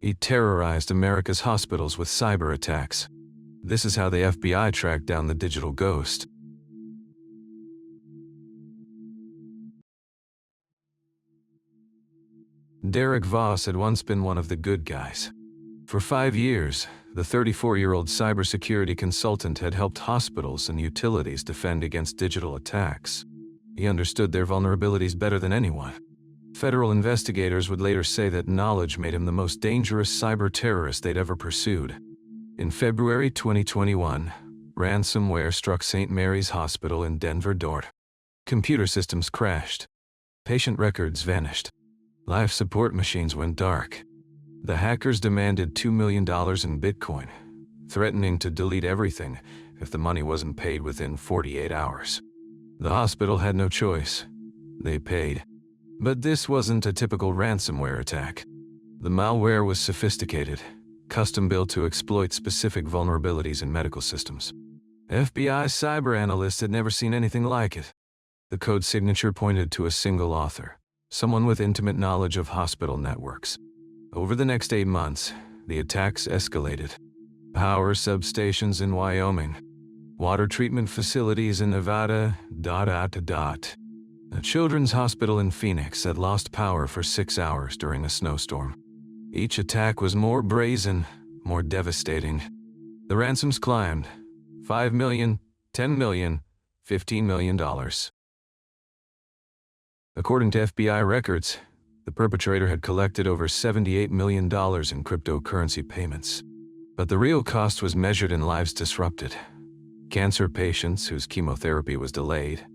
He terrorized America's hospitals with cyber attacks. This is how the FBI tracked down the digital ghost. Derek Voss had once been one of the good guys. For 5 years, the 34-year-old cybersecurity consultant had helped hospitals and utilities defend against digital attacks. He understood their vulnerabilities better than anyone. Federal investigators would later say that knowledge made him the most dangerous cyber terrorist they'd ever pursued. In February 2021, ransomware struck St. Mary's Hospital in Denver, Dort. Computer systems crashed. Patient records vanished. Life support machines went dark. The hackers demanded $2 million in Bitcoin, threatening to delete everything if the money wasn't paid within 48 hours. The hospital had no choice. They paid. But this wasn't a typical ransomware attack. The malware was sophisticated, custom-built to exploit specific vulnerabilities in medical systems. FBI cyber analysts had never seen anything like it. The code signature pointed to a single author, someone with intimate knowledge of hospital networks. Over the next 8 months, the attacks escalated. Power substations in Wyoming, water treatment facilities in Nevada, A children's hospital in Phoenix had lost power for 6 hours during a snowstorm. Each attack was more brazen, more devastating. The ransoms climbed: $5 million, $10 million, $15 million. According to FBI records, the perpetrator had collected over $78 million in cryptocurrency payments. But the real cost was measured in lives disrupted. Cancer patients whose chemotherapy was delayed,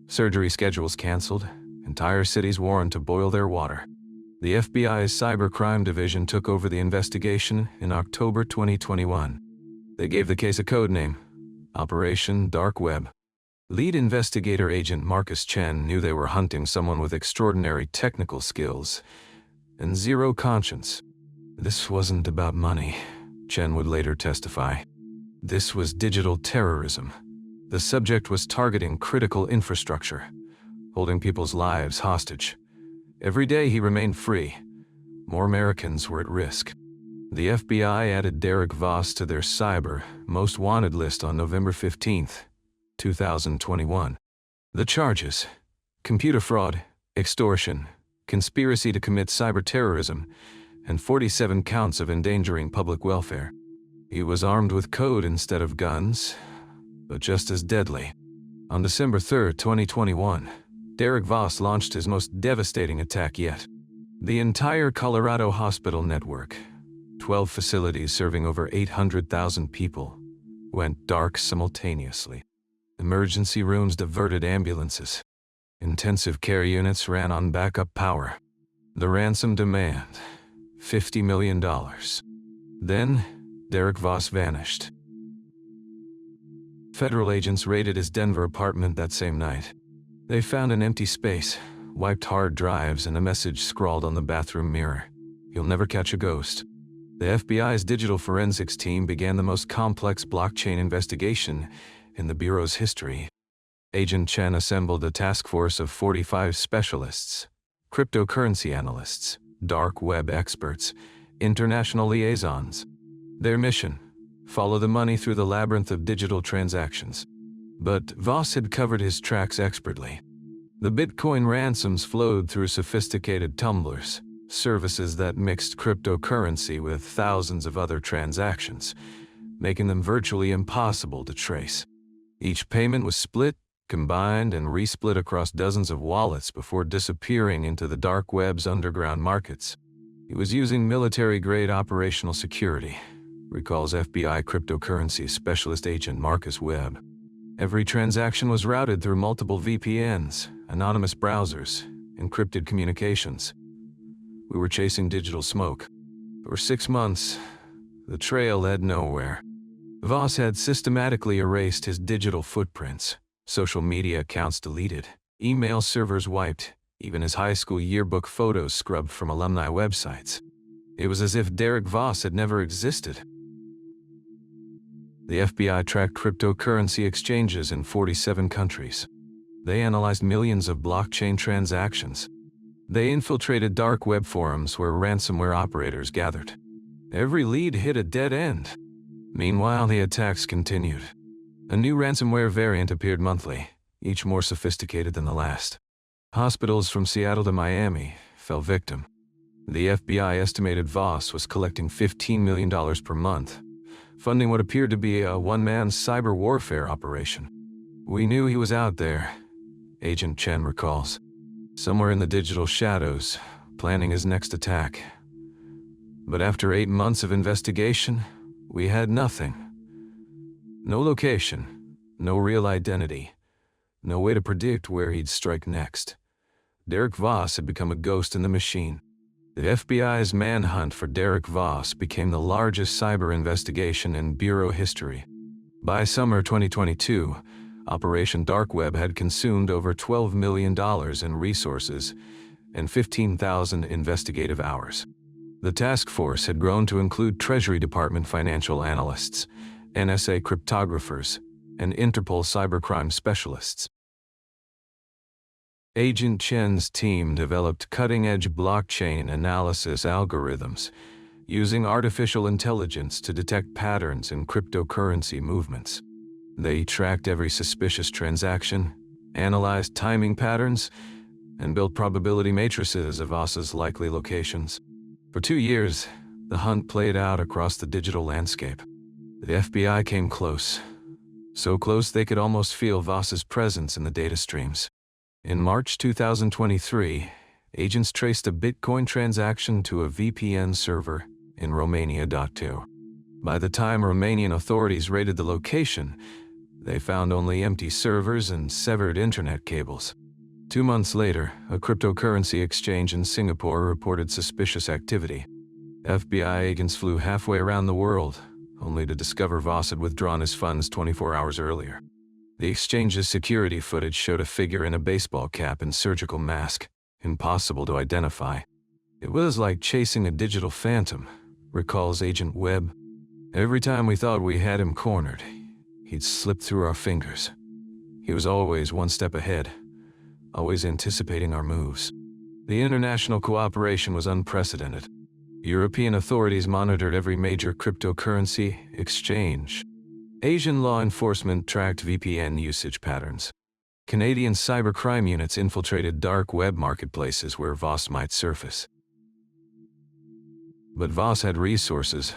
surgery schedules canceled, entire cities warned to boil their water. The FBI's Cybercrime Division took over the investigation in October 2021. They gave the case a code name: Operation Dark Web. Lead investigator agent Marcus Chen knew they were hunting someone with extraordinary technical skills and zero conscience. This wasn't about money, Chen would later testify. This was digital terrorism. The subject was targeting critical infrastructure, holding people's lives hostage. Every day he remained free, more Americans were at risk. The FBI added Derek Voss to their cyber most wanted list on November 15, 2021. The charges: computer fraud, extortion, conspiracy to commit cyber terrorism, and 47 counts of endangering public welfare. He was armed with code instead of guns, but just as deadly. On December 3, 2021, Derek Voss launched his most devastating attack yet. The entire Colorado hospital network, 12 facilities serving over 800,000 people, went dark simultaneously. Emergency rooms diverted ambulances. Intensive care units ran on backup power. The ransom demand: $50 million. Then, Derek Voss vanished. Federal agents raided his Denver apartment that same night. They found an empty space, wiped hard drives, and a message scrawled on the bathroom mirror: "You'll never catch a ghost." The FBI's digital forensics team began the most complex blockchain investigation in the Bureau's history. Agent Chen assembled a task force of 45 specialists, cryptocurrency analysts, dark web experts, international liaisons. Their mission: follow the money through the labyrinth of digital transactions. But Voss had covered his tracks expertly. The Bitcoin ransoms flowed through sophisticated tumblers, services that mixed cryptocurrency with thousands of other transactions, making them virtually impossible to trace. Each payment was split, combined, and resplit across dozens of wallets before disappearing into the dark web's underground markets. He was using military-grade operational security, recalls FBI cryptocurrency specialist agent Marcus Webb. Every transaction was routed through multiple VPNs, anonymous browsers, encrypted communications. We were chasing digital smoke. For 6 months, the trail led nowhere. Voss had systematically erased his digital footprints, social media accounts deleted, email servers wiped, even his high school yearbook photos scrubbed from alumni websites. It was as if Derek Voss had never existed. The FBI tracked cryptocurrency exchanges in 47 countries. They analyzed millions of blockchain transactions. They infiltrated dark web forums where ransomware operators gathered. Every lead hit a dead end. Meanwhile, the attacks continued. A new ransomware variant appeared monthly, each more sophisticated than the last. Hospitals from Seattle to Miami fell victim. The FBI estimated Voss was collecting $15 million per month, funding what appeared to be a one-man cyber warfare operation. We knew he was out there, Agent Chen recalls, somewhere in the digital shadows, planning his next attack. But after 8 months of investigation, we had nothing. No location, no real identity, no way to predict where he'd strike next. Derek Voss had become a ghost in the machine. The FBI's manhunt for Derek Voss became the largest cyber investigation in Bureau history. By summer 2022, Operation Dark Web had consumed over $12 million in resources and 15,000 investigative hours. The task force had grown to include Treasury Department financial analysts, NSA cryptographers, and Interpol cybercrime specialists. Agent Chen's team developed cutting-edge blockchain analysis algorithms using artificial intelligence to detect patterns in cryptocurrency movements. They tracked every suspicious transaction, analyzed timing patterns, and built probability matrices of Voss's likely locations. For 2 years, the hunt played out across the digital landscape. The FBI came close, so close they could almost feel Voss's presence in the data streams. In March 2023, agents traced a Bitcoin transaction to a VPN server in Romania. By the time Romanian authorities raided the location, they found only empty servers and severed internet cables. 2 months later, a cryptocurrency exchange in Singapore reported suspicious activity. FBI agents flew halfway around the world, only to discover Voss had withdrawn his funds 24 hours earlier. The exchange's security footage showed a figure in a baseball cap and surgical mask, impossible to identify. It was like chasing a digital phantom, recalls Agent Webb. Every time we thought we had him cornered, he'd slip through our fingers. He was always one step ahead, always anticipating our moves. The international cooperation was unprecedented. European authorities monitored every major cryptocurrency exchange. Asian law enforcement tracked VPN usage patterns. Canadian cybercrime units infiltrated dark web marketplaces where Voss might surface. But Voss had resources.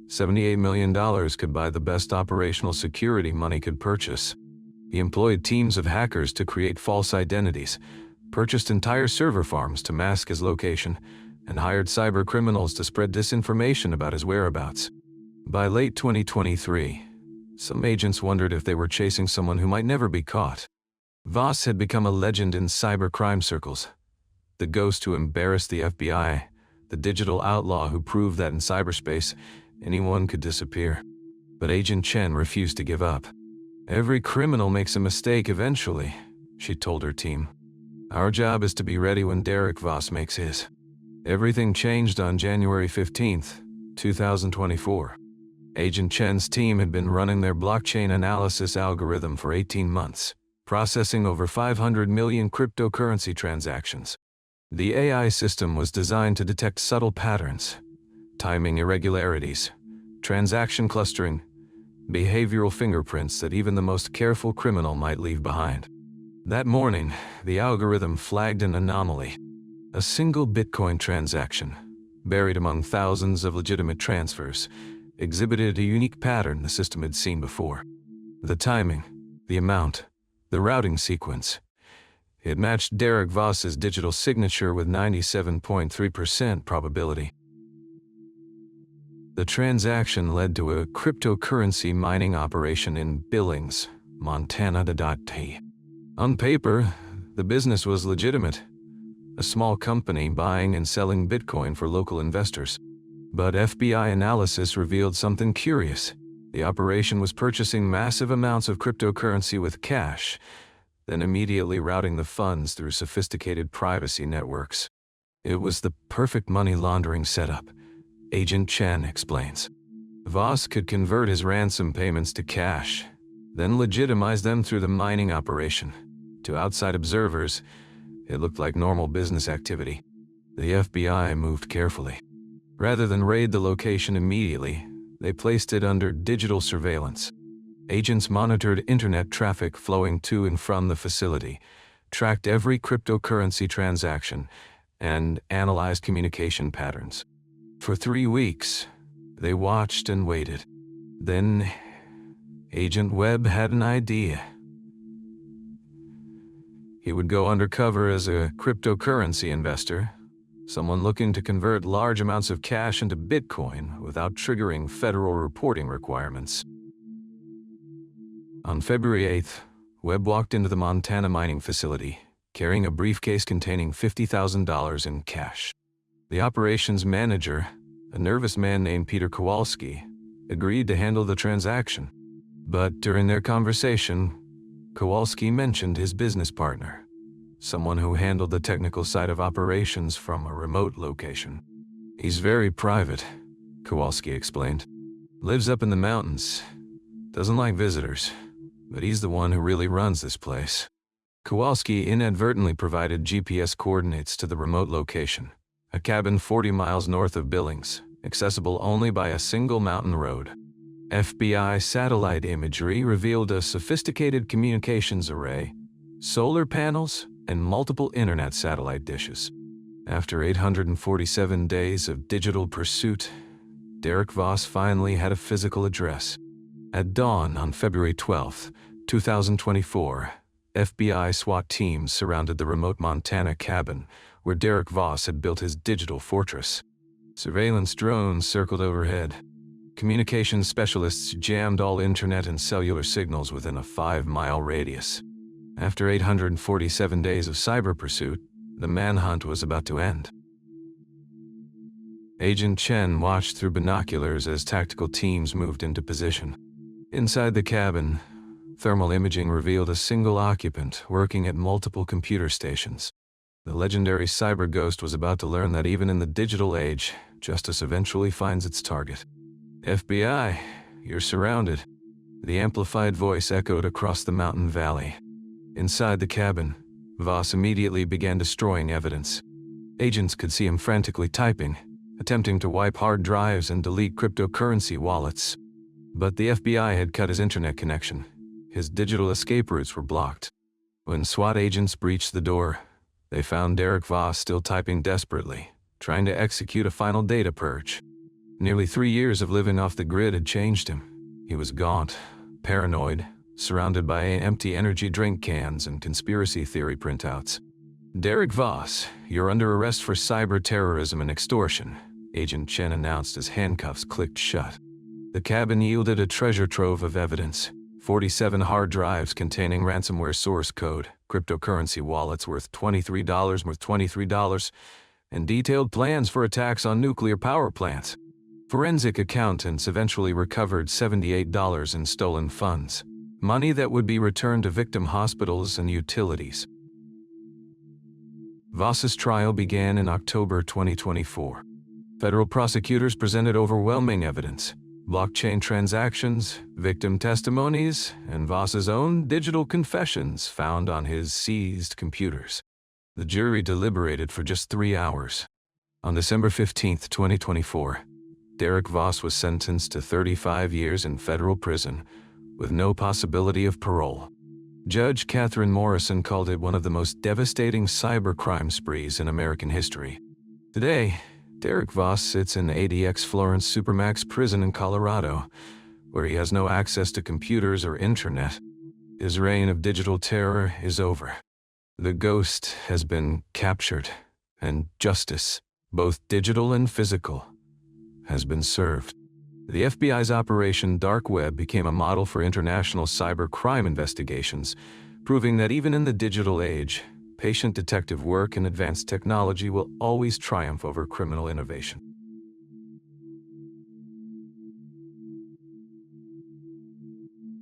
$78 million could buy the best operational security money could purchase. He employed teams of hackers to create false identities, purchased entire server farms to mask his location, and hired cyber criminals to spread disinformation about his whereabouts. By late 2023, some agents wondered if they were chasing someone who might never be caught. Voss had become a legend in cybercrime circles. The ghost who embarrassed the FBI, the digital outlaw who proved that in cyberspace, anyone could disappear. But Agent Chen refused to give up. Every criminal makes a mistake eventually, she told her team. Our job is to be ready when Derek Voss makes his. Everything changed on January 15th, 2024. Agent Chen's team had been running their blockchain analysis algorithm for 18 months, processing over 500 million cryptocurrency transactions. The AI system was designed to detect subtle patterns, timing irregularities, transaction clustering, behavioral fingerprints that even the most careful criminal might leave behind. That morning, the algorithm flagged an anomaly. A single Bitcoin transaction, buried among thousands of legitimate transfers, exhibited a unique pattern the system had seen before. The timing, the amount, the routing sequence. It matched Derek Voss's digital signature with 97.3% probability. The transaction led to a cryptocurrency mining operation in Billings, Montana. On paper, the business was legitimate. A small company buying and selling Bitcoin for local investors. But FBI analysis revealed something curious. The operation was purchasing massive amounts of cryptocurrency with cash, then immediately routing the funds through sophisticated privacy networks. It was the perfect money laundering setup, Agent Chen explains. Voss could convert his ransom payments to cash, then legitimize them through the mining operation. To outside observers, it looked like normal business activity. The FBI moved carefully. Rather than raid the location immediately, they placed it under digital surveillance. Agents monitored internet traffic flowing to and from the facility, tracked every cryptocurrency transaction, and analyzed communication patterns. For 3 weeks, they watched and waited. Then, Agent Webb had an idea. He would go undercover as a cryptocurrency investor, someone looking to convert large amounts of cash into Bitcoin without triggering federal reporting requirements. On February 8th, Webb walked into the Montana mining facility, carrying a briefcase containing $50,000 in cash. The operations manager, a nervous man named Peter Kowalski, agreed to handle the transaction. But during their conversation, Kowalski mentioned his business partner, someone who handled the technical side of operations from a remote location. "He's very private," Kowalski explained. "Lives up in the mountains. Doesn't like visitors, but he's the one who really runs this place." Kowalski inadvertently provided GPS coordinates to the remote location, a cabin 40 miles north of Billings, accessible only by a single mountain road. FBI satellite imagery revealed a sophisticated communications array, solar panels, and multiple internet satellite dishes. After 847 days of digital pursuit, Derek Voss finally had a physical address. At dawn on February 12, 2024, FBI SWAT teams surrounded the remote Montana cabin where Derek Voss had built his digital fortress. Surveillance drones circled overhead. Communications specialists jammed all internet and cellular signals within a 5-mile radius. After 847 days of cyber pursuit, the manhunt was about to end. Agent Chen watched through binoculars as tactical teams moved into position. Inside the cabin, thermal imaging revealed a single occupant working at multiple computer stations. The legendary cyber ghost was about to learn that even in the digital age, justice eventually finds its target. "FBI, you're surrounded," the amplified voice echoed across the mountain valley. Inside the cabin, Voss immediately began destroying evidence. Agents could see him frantically typing, attempting to wipe hard drives and delete cryptocurrency wallets. But the FBI had cut his internet connection. His digital escape routes were blocked. When SWAT agents breached the door, they found Derek Voss still typing desperately, trying to execute a final data purge. Nearly 3 years of living off the grid had changed him. He was gaunt, paranoid, surrounded by empty energy drink cans and conspiracy theory printouts. "Derek Voss, you're under arrest for cyber terrorism and extortion," Agent Chen announced as handcuffs clicked shut. The cabin yielded a treasure trove of evidence: 47 hard drives containing ransomware source code, cryptocurrency wallets worth $23, and detailed plans for attacks on nuclear power plants. Forensic accountants eventually recovered $78 in stolen funds, money that would be returned to victim hospitals and utilities. Voss's trial began in October 2024. Federal prosecutors presented overwhelming evidence: blockchain transactions, victim testimonies, and Voss's own digital confessions found on his seized computers. The jury deliberated for just 3 hours. On December 15, 2024, Derek Voss was sentenced to 35 years in federal prison, with no possibility of parole. Judge Catherine Morrison called it one of the most devastating cybercrime sprees in American history. Today, Derek Voss sits in ADX Florence Supermax prison in Colorado, where he has no access to computers or internet. His reign of digital terror is over. The ghost has been captured, and justice, both digital and physical, has been served. The FBI's Operation Dark Web became a model for international cyber crime investigations, proving that even in the digital age, patient detective work and advanced technology will always triumph over criminal innovation.